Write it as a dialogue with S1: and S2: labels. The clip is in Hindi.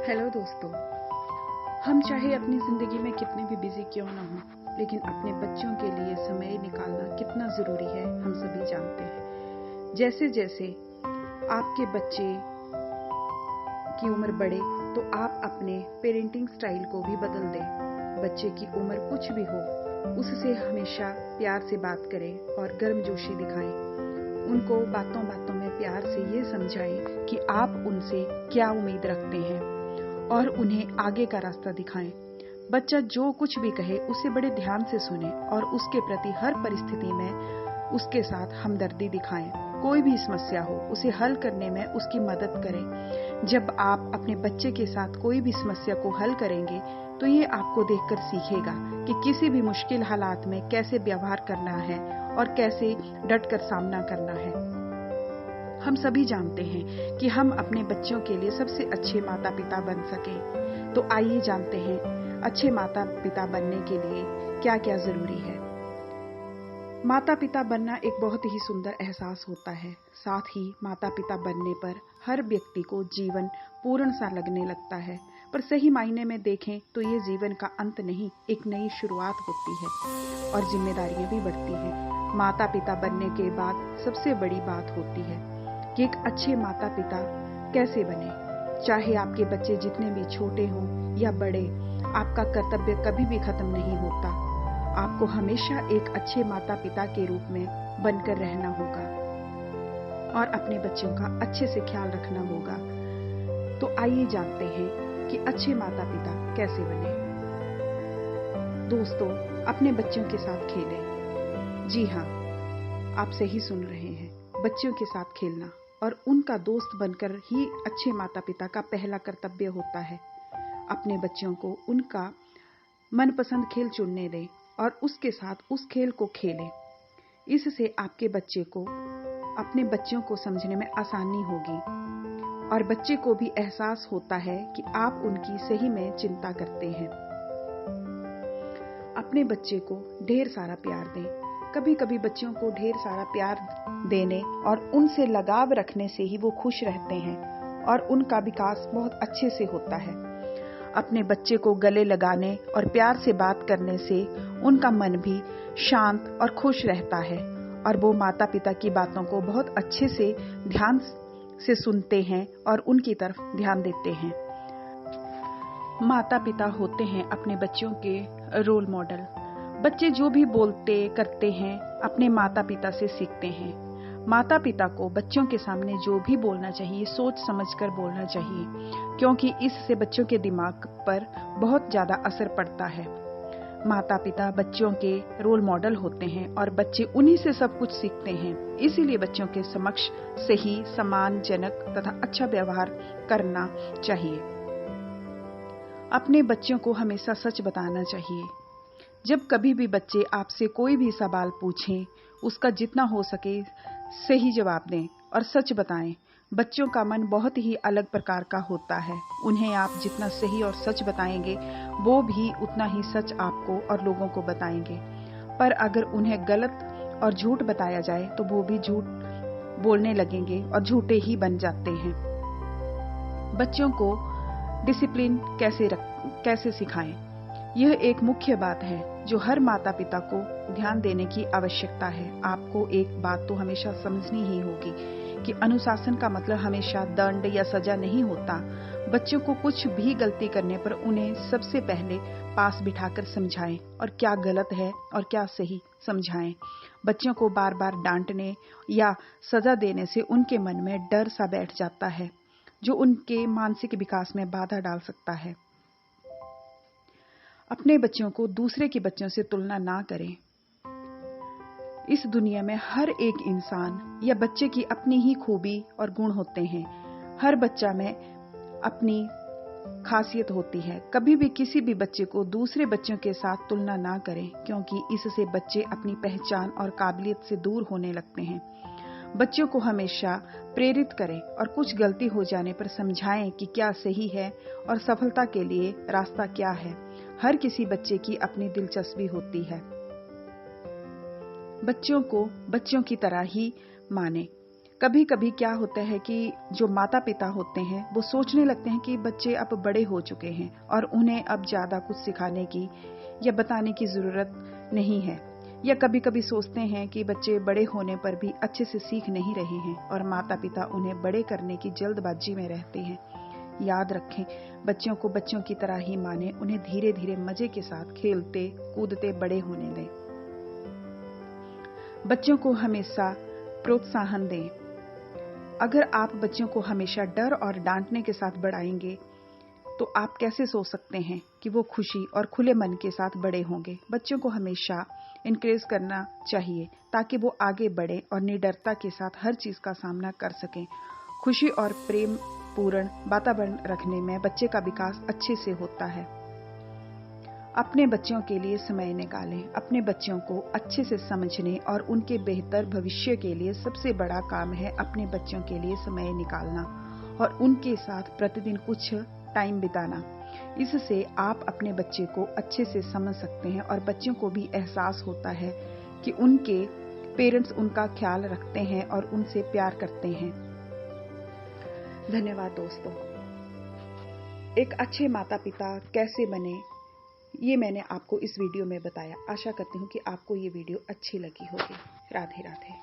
S1: हेलो दोस्तों, हम चाहे अपनी ज़िंदगी में कितने भी बिजी क्यों ना हों, लेकिन अपने बच्चों के लिए समय निकालना कितना ज़रूरी है हम सभी जानते हैं। जैसे जैसे आपके बच्चे की उम्र बढ़े तो आप अपने पेरेंटिंग स्टाइल को भी बदल दें। बच्चे की उम्र कुछ भी हो, उससे हमेशा प्यार से बात करें और गर्मजोशी दिखाएं। उनको बातों बातों में प्यार से ये समझाएं कि आप उनसे क्या उम्मीद रखते हैं और उन्हें आगे का रास्ता दिखाएं। बच्चा जो कुछ भी कहे उसे बड़े ध्यान से सुने और उसके प्रति हर परिस्थिति में उसके साथ हमदर्दी दिखाएं। कोई भी समस्या हो उसे हल करने में उसकी मदद करें। जब आप अपने बच्चे के साथ कोई भी समस्या को हल करेंगे तो ये आपको देखकर सीखेगा कि किसी भी मुश्किल हालात में कैसे व्यवहार करना है और कैसे डटकर सामना करना है। हम सभी जानते हैं कि हम अपने बच्चों के लिए सबसे अच्छे माता पिता बन सकें। तो आइए जानते हैं अच्छे माता पिता बनने के लिए क्या क्या जरूरी है। माता पिता बनना एक बहुत ही सुंदर एहसास होता है। साथ ही माता पिता बनने पर हर व्यक्ति को जीवन पूर्ण सा लगने लगता है, पर सही मायने में देखें तो ये जीवन का अंत नहीं, एक नई शुरुआत होती है और जिम्मेदारियां भी बढ़ती हैं। माता पिता बनने के बाद सबसे बड़ी बात होती है कि एक अच्छे माता पिता कैसे बने। चाहे आपके बच्चे जितने भी छोटे हों या बड़े, आपका कर्तव्य कभी भी खत्म नहीं होता। आपको हमेशा एक अच्छे माता पिता के रूप में बनकर रहना होगा और अपने बच्चों का अच्छे से ख्याल रखना होगा। तो आइए जानते हैं कि अच्छे माता पिता कैसे बने। दोस्तों, अपने बच्चों के साथ खेलें। जी हाँ, आप सही सुन रहे हैं, बच्चों के साथ खेलना और उनका दोस्त बनकर ही अच्छे माता पिता का पहला कर्तव्य होता है। अपने बच्चों को उनका मनपसंद खेल चुनने दें और उसके साथ उस खेल को खेलें। इससे आपके बच्चे को अपने बच्चों को समझने में आसानी होगी और बच्चे को भी एहसास होता है कि आप उनकी सही में चिंता करते हैं। अपने बच्चे को ढेर सारा प्यार दें। कभी कभी बच्चों को ढेर सारा प्यार देने और उनसे लगाव रखने से ही वो खुश रहते हैं और उनका विकास बहुत अच्छे से होता है। अपने बच्चे को गले लगाने और प्यार से बात करने से उनका मन भी शांत और खुश रहता है और वो माता पिता की बातों को बहुत अच्छे से ध्यान से सुनते हैं और उनकी तरफ ध्यान देते हैं। माता पिता होते हैं अपने बच्चों के रोल मॉडल। बच्चे जो भी बोलते करते हैं अपने माता पिता से सीखते हैं। माता पिता को बच्चों के सामने जो भी बोलना चाहिए सोच समझकर बोलना चाहिए, क्योंकि इससे बच्चों के दिमाग पर बहुत ज्यादा असर पड़ता है। माता पिता बच्चों के रोल मॉडल होते हैं और बच्चे उन्हीं से सब कुछ सीखते हैं। इसीलिए बच्चों के समक्ष सही, सम्मानजनक तथा अच्छा व्यवहार करना चाहिए। अपने बच्चों को हमेशा सच बताना चाहिए। जब कभी भी बच्चे आपसे कोई भी सवाल पूछें, उसका जितना हो सके सही जवाब दें और सच बताएं। बच्चों का मन बहुत ही अलग प्रकार का होता है। उन्हें आप जितना सही और सच बताएंगे, वो भी उतना ही सच आपको और लोगों को बताएंगे। पर अगर उन्हें गलत और झूठ बताया जाए तो वो भी झूठ बोलने लगेंगे और झूठे ही बन जाते हैं। बच्चों को डिसिप्लिन कैसे सिखाएं, यह एक मुख्य बात है जो हर माता पिता को ध्यान देने की आवश्यकता है। आपको एक बात तो हमेशा समझनी ही होगी कि अनुशासन का मतलब हमेशा दंड या सजा नहीं होता। बच्चों को कुछ भी गलती करने पर उन्हें सबसे पहले पास बिठाकर समझाएं और क्या गलत है और क्या सही समझाएं। बच्चों को बार बार डांटने या सजा देने से उनके मन में डर सा बैठ जाता है, जो उनके मानसिक विकास में बाधा डाल सकता है। अपने बच्चों को दूसरे के बच्चों से तुलना ना करें। इस दुनिया में हर एक इंसान या बच्चे की अपनी ही खूबी और गुण होते हैं। हर बच्चा में अपनी खासियत होती है। कभी भी किसी भी बच्चे को दूसरे बच्चों के साथ तुलना ना करें, क्योंकि इससे बच्चे अपनी पहचान और काबिलियत से दूर होने लगते हैं। बच्चों को हमेशा प्रेरित करें और कुछ गलती हो जाने पर समझाएं कि क्या सही है और सफलता के लिए रास्ता क्या है। हर किसी बच्चे की अपनी दिलचस्पी होती है। बच्चों को बच्चों की तरह ही माने। कभी कभी क्या होता है कि जो माता पिता होते हैं वो सोचने लगते हैं कि बच्चे अब बड़े हो चुके हैं और उन्हें अब ज़्यादा कुछ सिखाने की या बताने की ज़रूरत नहीं है, या कभी कभी सोचते हैं कि बच्चे बड़े होने पर भी अच्छे से सीख नहीं रहे हैं और माता पिता उन्हें बड़े करने की जल्दबाजी में रहते हैं। याद रखें, बच्चों को बच्चों की तरह ही माने, उन्हें धीरे धीरे मजे के साथ खेलते कूदते बड़े होने दें। बच्चों को हमेशा प्रोत्साहन दें। अगर आप बच्चों को हमेशा डर और डांटने के साथ बढ़ाएंगे तो आप कैसे सोच सकते हैं कि वो खुशी और खुले मन के साथ बड़े होंगे। बच्चों को हमेशा इनकरेज करना चाहिए ताकि वो आगे बढ़े और निडरता के साथ हर चीज का सामना कर सकें। खुशी और प्रेम पूर्ण वातावरण रखने में बच्चे का विकास अच्छे से होता है। अपने बच्चों के लिए समय निकालें। अपने बच्चों को अच्छे से समझने और उनके बेहतर भविष्य के लिए सबसे बड़ा काम है अपने बच्चों के लिए समय निकालना और उनके साथ प्रतिदिन कुछ टाइम बिताना। इससे आप अपने बच्चे को अच्छे से समझ सकते हैं और बच्चों को भी एहसास होता है कि उनके पेरेंट्स उनका ख्याल रखते हैं और उनसे प्यार करते हैं। धन्यवाद दोस्तों। एक अच्छे माता पिता कैसे बने, ये मैंने आपको इस वीडियो में बताया। आशा करती हूँ कि आपको ये वीडियो अच्छी लगी होगी। राधे राधे।